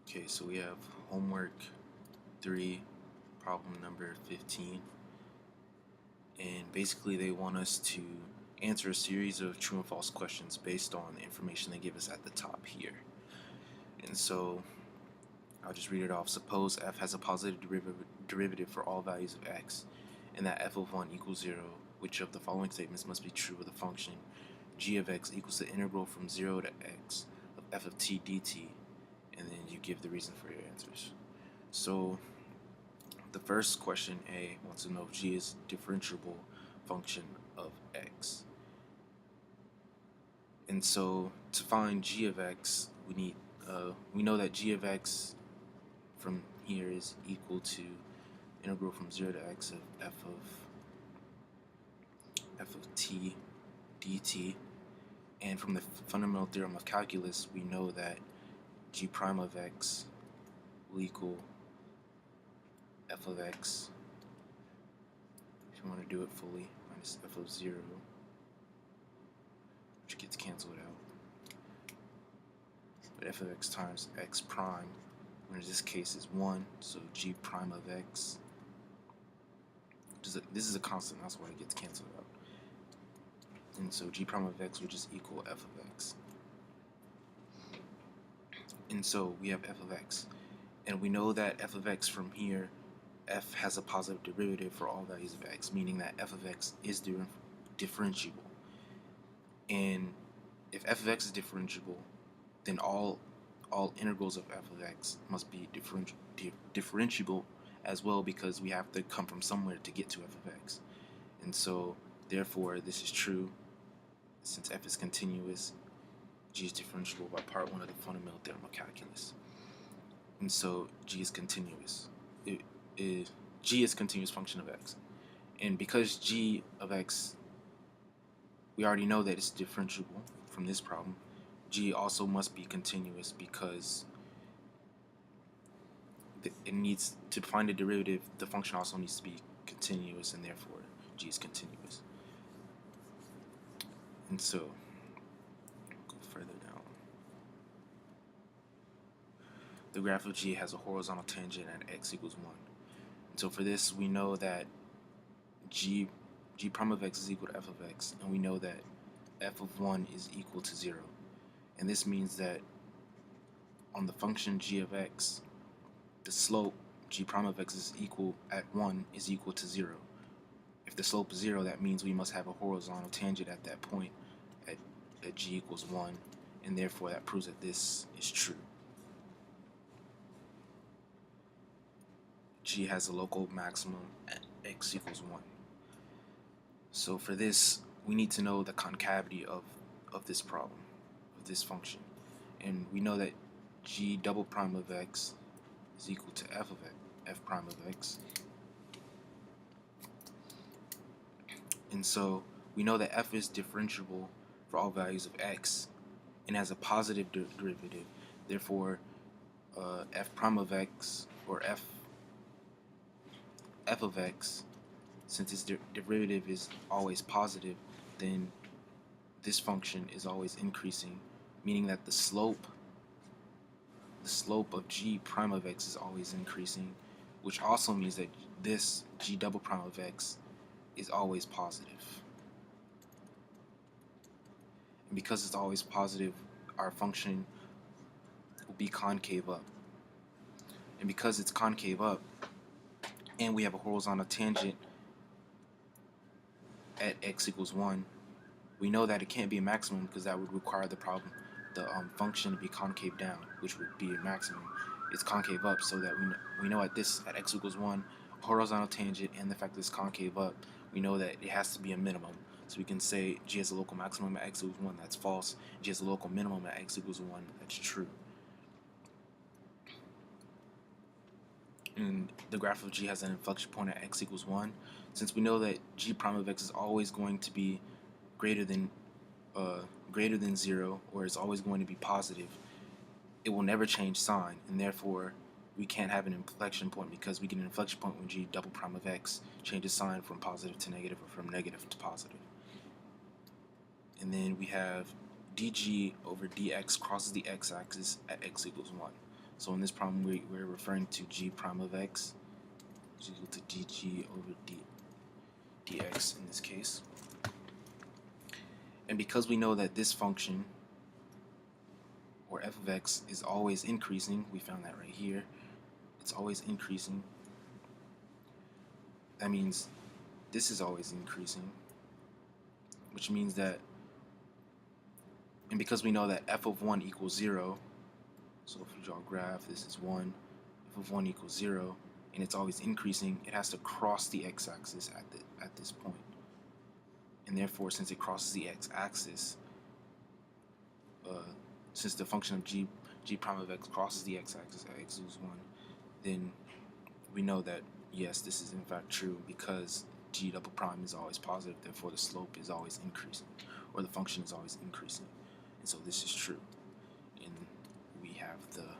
Okay, so we have homework 3, problem number 15, and basically they want us to answer a series of true and false questions based on the information they give us at the top here. And so I'll just read it off. Suppose f has a positive derivative for all values of x, and that f of 1 equals 0. Which of the following statements must be true of the function g of x equals the integral from 0 to x of f of t dt, and then you give the reason for your answers. So the first question, A, wants to know if g is a differentiable function of x. And so to find g of x, we know that g of x from here is equal to integral from 0 to x of f of t dt. And from the fundamental theorem of calculus, we know that g prime of x will equal f of x, if you want to do it fully, minus f of 0, which gets canceled out. But f of x times x prime, which in this case is 1, so g prime of x, this is a constant, that's why it gets canceled out. And so g prime of x will just equal f of x. And so we have f of x. And we know that f of x from here, f has a positive derivative for all values of x, meaning that f of x is differentiable. And if f of x is differentiable, then all integrals of f of x must be differentiable as well, because we have to come from somewhere to get to f of x. And so therefore this is true. Since f is continuous, g is differentiable by part 1 of the fundamental theorem of calculus. And so g is continuous. G is a continuous function of x. And because g of x, we already know that it's differentiable from this problem, g also must be continuous, because it needs to find a derivative, the function also needs to be continuous, and therefore g is continuous. And so go further down. The graph of g has a horizontal tangent at x equals 1. And so for this, we know that g prime of x is equal to f of x, and we know that f of 1 is equal to 0. And this means that on the function g of x, the slope g prime of x is equal at 1 is equal to 0. If the slope is 0, that means we must have a horizontal tangent at that point at g equals 1, and therefore that proves that this is true. G has a local maximum at x equals 1. So for this, we need to know the concavity of this problem, of this function. And we know that g double prime of x is equal to f of x, f prime of x. And so we know that f is differentiable for all values of x and has a positive derivative. Therefore, f prime of x, or f of x, since its derivative is always positive, then this function is always increasing, meaning that the slope of g prime of x is always increasing, which also means that this g double prime of x is always positive. And because it's always positive, our function will be concave up. And because it's concave up, and we have a horizontal tangent at x equals 1, we know that it can't be a maximum, because that would require the function to be concave down, which would be a maximum. It's concave up, so that we know at x equals 1, horizontal tangent, and the fact that it's concave up, we know that it has to be a minimum. So we can say g has a local maximum at x equals 1, that's false. G has a local minimum at x equals 1, that's true. And the graph of g has an inflection point at x equals 1. Since we know that g prime of x is always going to be greater than 0, or is always going to be positive, it will never change sign, and therefore we can't have an inflection point, because we get an inflection point when g double prime of x changes sign from positive to negative, or from negative to positive. And then we have dg over dx crosses the x-axis at x equals 1. So in this problem, we're referring to g prime of x is equal to dg over dx in this case. And because we know that this function, or f of x, is always increasing, we found that right here, it's always increasing, that means this is always increasing, which means that, and because we know that f of 1 equals 0, so if we draw a graph, this is 1, f of 1 equals 0, and it's always increasing, it has to cross the x-axis at this point. And therefore, since it crosses the x-axis, since the function of g prime of x crosses the x-axis at x equals 1, then we know that, yes, this is in fact true because g double prime is always positive, therefore the slope is always increasing, or the function is always increasing. And so this is true. And we have the